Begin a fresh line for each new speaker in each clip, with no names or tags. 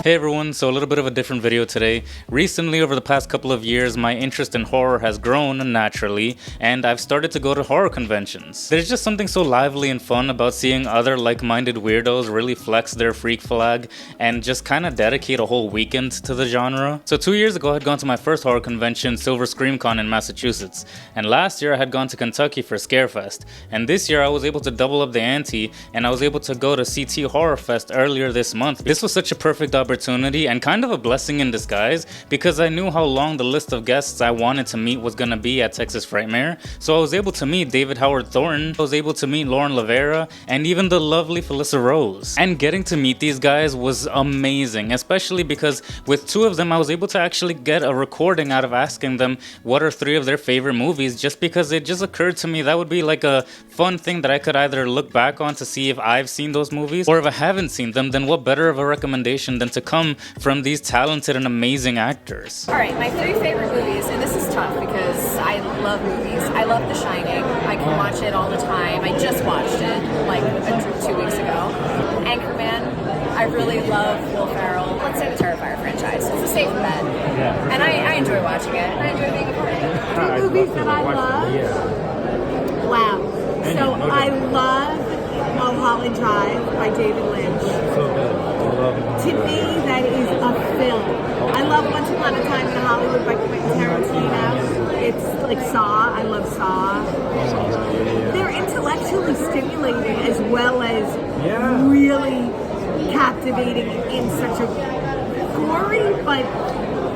Hey everyone, so a little bit of a different video today. Recently, over the past couple of years, my interest in horror has grown naturally, and I've started to go to horror conventions. There's just something so lively and fun about seeing other like-minded weirdos really flex their freak flag and just kind of dedicate a whole weekend to the genre. So 2 years ago, I had gone to my first horror convention, Silver ScreamCon in Massachusetts, and last year I had gone to Kentucky for Scarefest, and this year I was able to double up the ante, and I was able to go to CThorrorFest earlier this month. This was such a perfect opportunity and kind of a blessing in disguise because I knew how long the list of guests I wanted to meet was gonna be at Texas Frightmare. So I was able to meet David Howard Thornton, I was able to meet Linda Blair, and even the lovely Felissa Rose. And getting to meet these guys was amazing, especially because with two of them I was able to actually get a recording out of asking them what are 3 of their favorite movies, just because it just occurred to me that would be like a fun thing that I could either look back on to see if I've seen those movies, or if I haven't seen them, then what better of a recommendation than to come from these talented and amazing actors.
Alright, my 3 favorite movies, and this is tough because I love movies. I love The Shining. I can watch it all the time. I just watched it like 2 weeks ago. Anchorman. I really love Will Ferrell. Let's say the Terrifier franchise. It's a safe bet. Yeah. And I enjoy watching it. I enjoy being a part of it.
3 movies that I love?
Yeah.
Wow. So I love Mulholland Drive by David Lynch.
So good. I love it.
To me, that is a film. I love Once Upon a Time in Hollywood by Quentin Tarantino. It's like Saw. I love Saw. They're intellectually stimulating as well as really captivating in such a gory but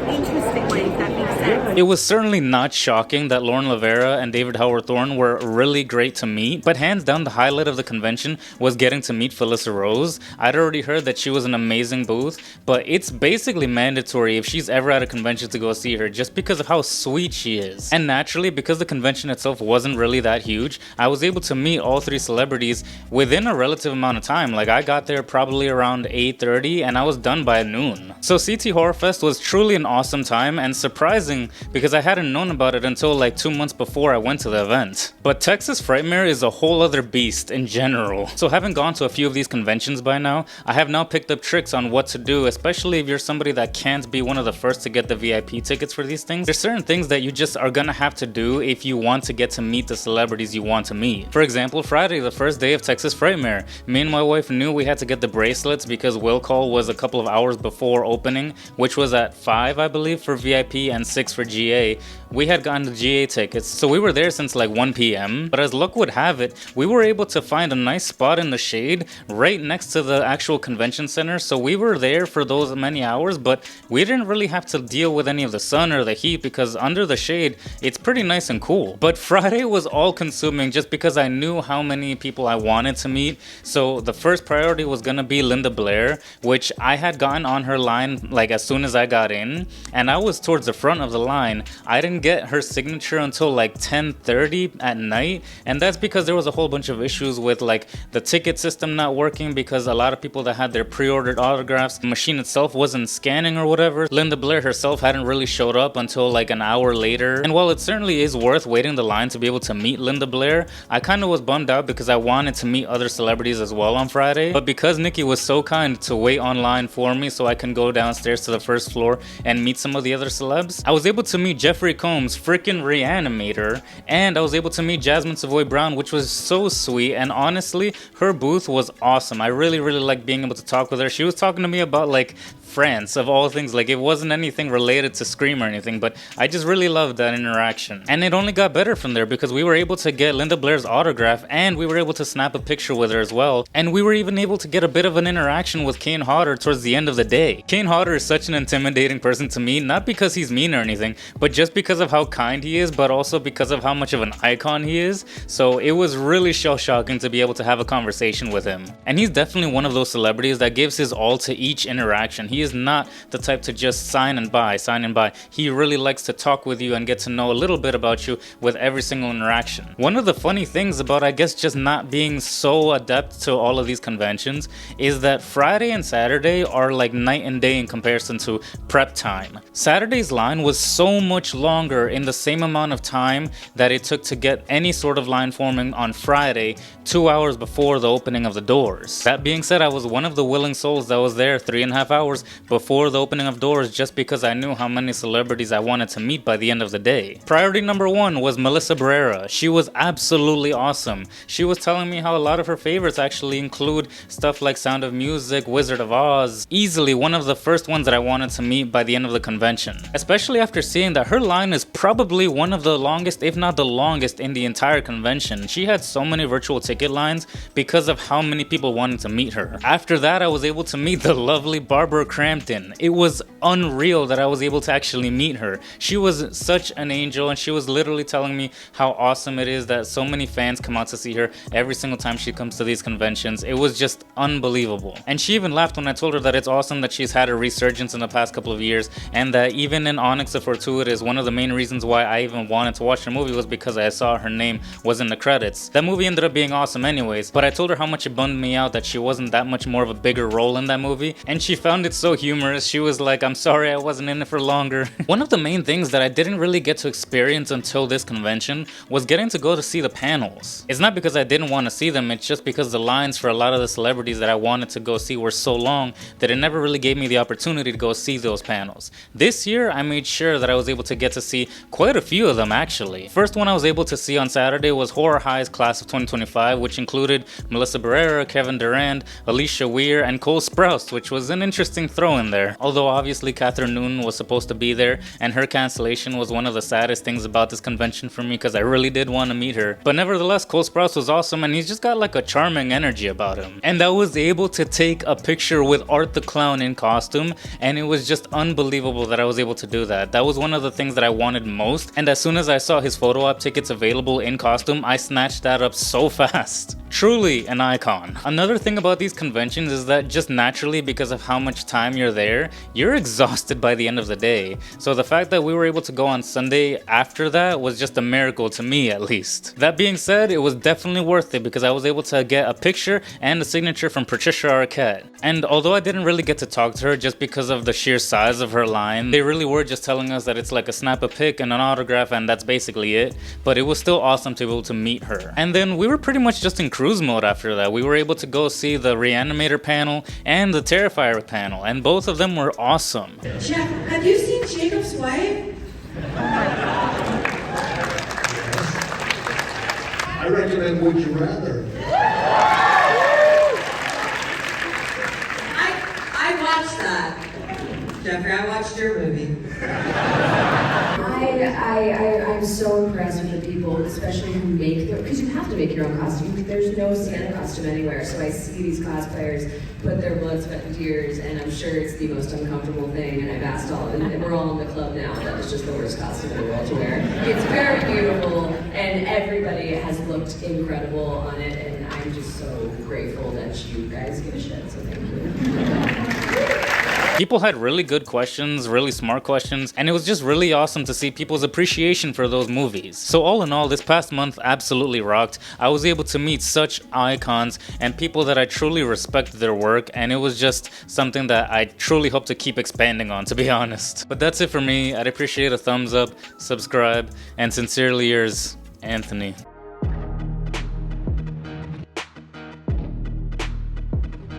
interesting way, if that makes sense.
It was certainly not shocking that Linda Blair and David Howard Thornton were really great to meet, but hands down the highlight of the convention was getting to meet Felissa Rose. I'd already heard that she was an amazing booth, but it's basically mandatory if she's ever at a convention to go see her just because of how sweet she is. And naturally, because the convention itself wasn't really that huge, I was able to meet all 3 celebrities within a relative amount of time. Like I got there probably around 8:30 and I was done by noon. So CThorrorFest was truly an awesome time and surprising because I hadn't known about it until like 2 months before I went to the event. But Texas Frightmare is a whole other beast in general. So having gone to a few of these conventions by now, I have now picked up tricks on what to do, especially if you're somebody that can't be one of the first to get the VIP tickets for these things. There's certain things that you just are gonna have to do if you want to get to meet the celebrities you want to meet. For example, Friday, the first day of Texas Frightmare, me and my wife knew we had to get the bracelets because will call was a couple of hours before opening, which was at 5, I believe, for VIP and 6 for GA. We had gotten the GA tickets, so we were there since like 1 p.m. But as luck would have it, we were able to find a nice spot in the shade right next to the actual convention center, so we were there for those many hours, but we didn't really have to deal with any of the sun or the heat because under the shade, it's pretty nice and cool. But Friday was all consuming just because I knew how many people I wanted to meet, so the first priority was gonna be Linda Blair, which I had gotten on her line like as soon as I got in, and I was towards the front of the line. I didn't get her signature until like 10:30 at night, and that's because there was a whole bunch of issues with like the ticket system not working because a lot of people that had their pre-ordered autographs, the machine itself wasn't scanning or whatever. Linda Blair herself hadn't really showed up until like an hour later, and while it certainly is worth waiting the line to be able to meet Linda Blair, I kind of was bummed out because I wanted to meet other celebrities as well on Friday. But because Nikki was so kind to wait online for me so I can go downstairs to the first floor and meet some of the other celebs, I was able to meet Jeffrey Combs, freaking Reanimator, and I was able to meet Jasmine Savoy Brown, which was so sweet, and honestly, her booth was awesome. I really liked being able to talk with her. She was talking to me about like France, of all things. Like, it wasn't anything related to Scream or anything, but I just really loved that interaction. And it only got better from there because we were able to get Linda Blair's autograph, and we were able to snap a picture with her as well. And we were even able to get a bit of an interaction with Kane Hodder towards the end of the day. Kane Hodder is such an intimidating person to me, not because he's mean or anything, but just because of how kind he is, but also because of how much of an icon he is. So it was really shell-shocking to be able to have a conversation with him. And he's definitely one of those celebrities that gives his all to each interaction. He is not the type to just sign and buy. He really likes to talk with you and get to know a little bit about you with every single interaction. One of the funny things about, I guess, just not being so adept to all of these conventions is that Friday and Saturday are like night and day in comparison to prep time. Saturday's line was so much longer in the same amount of time that it took to get any sort of line forming on Friday, 2 hours before the opening of the doors. That being said, I was one of the willing souls that was there 3.5 hours before the opening of doors just because I knew how many celebrities I wanted to meet by the end of the day. Priority number 1 was Melissa Barrera. She was absolutely awesome. She was telling me how a lot of her favorites actually include stuff like Sound of Music, Wizard of Oz. Easily one of the first ones that I wanted to meet by the end of the convention. Especially after seeing that her line is probably one of the longest, if not the longest, in the entire convention. She had so many virtual ticket lines because of how many people wanted to meet her. After that, I was able to meet the lovely Barbara Crampton. It was unreal that I was able to actually meet her. She was such an angel, and she was literally telling me how awesome it is that so many fans come out to see her every single time she comes to these conventions. It was just unbelievable. And she even laughed when I told her that it's awesome that she's had a resurgence in the past couple of years, and that even in Onyx of Fortuitous, one of the main reasons why I even wanted to watch the movie was because I saw her name was in the credits. That movie ended up being awesome anyways, but I told her how much it bummed me out that she wasn't that much more of a bigger role in that movie, and she found it so humorous. She was like, I'm sorry I wasn't in it for longer. One of the main things that I didn't really get to experience until this convention was getting to go to see the panels. It's not because I didn't want to see them, it's just because the lines for a lot of the celebrities that I wanted to go see were so long that it never really gave me the opportunity to go see those panels. This year, I made sure that I was able to get to see quite a few of them actually. First one I was able to see on Saturday was Horror High's Class of 2025, which included Melissa Barrera, Kevin Durand, Alicia Weir, and Cole Sprouse, which was an interesting throw in there. Although obviously Catherine Noonan was supposed to be there, and her cancellation was one of the saddest things about this convention for me because I really did want to meet her. But nevertheless, Cole Sprouse was awesome, and he's just got like a charming energy about him. And I was able to take a picture with Art the Clown in costume, and it was just unbelievable that I was able to do that. That was one of the things that I wanted most, and as soon as I saw his photo op tickets available in costume, I snatched that up so fast. Truly an icon. Another thing about these conventions is that just naturally, because of how much time you're there, you're exhausted by the end of the day. So the fact that we were able to go on Sunday after that was just a miracle to me, at least. That being said, it was definitely worth it because I was able to get a picture and a signature from Patricia Arquette. And although I didn't really get to talk to her just because of the sheer size of her line, they really were just telling us that it's like a snap a pic and an autograph and that's basically it. But it was still awesome to be able to meet her. And then we were pretty much just in cruise mode after that. We were able to go see the Reanimator panel and the Terrifier panel, and both of them were awesome.
Jeff, have you seen Jacob's wife?
I recommend Would You Rather.
I watched that. Jeffrey, I watched your movie.
I'm so impressed with the people, especially who make their, because you have to make your own costume. There's no Santa costume anywhere, so I see these cosplayers put their blood, sweat, and tears, and I'm sure it's the most uncomfortable thing, and I've asked all, and we're all in the club now, that was just the worst costume in the world to wear. It's very beautiful, and everybody has looked incredible on it, and I'm just so grateful that you guys give a shit, so thank you.
People had really good questions, really smart questions, and it was just really awesome to see people's appreciation for those movies. So all in all, this past month absolutely rocked. I was able to meet such icons and people that I truly respect their work, and it was just something that I truly hope to keep expanding on, to be honest. But that's it for me. I'd appreciate a thumbs up, subscribe, and sincerely yours, Anthony.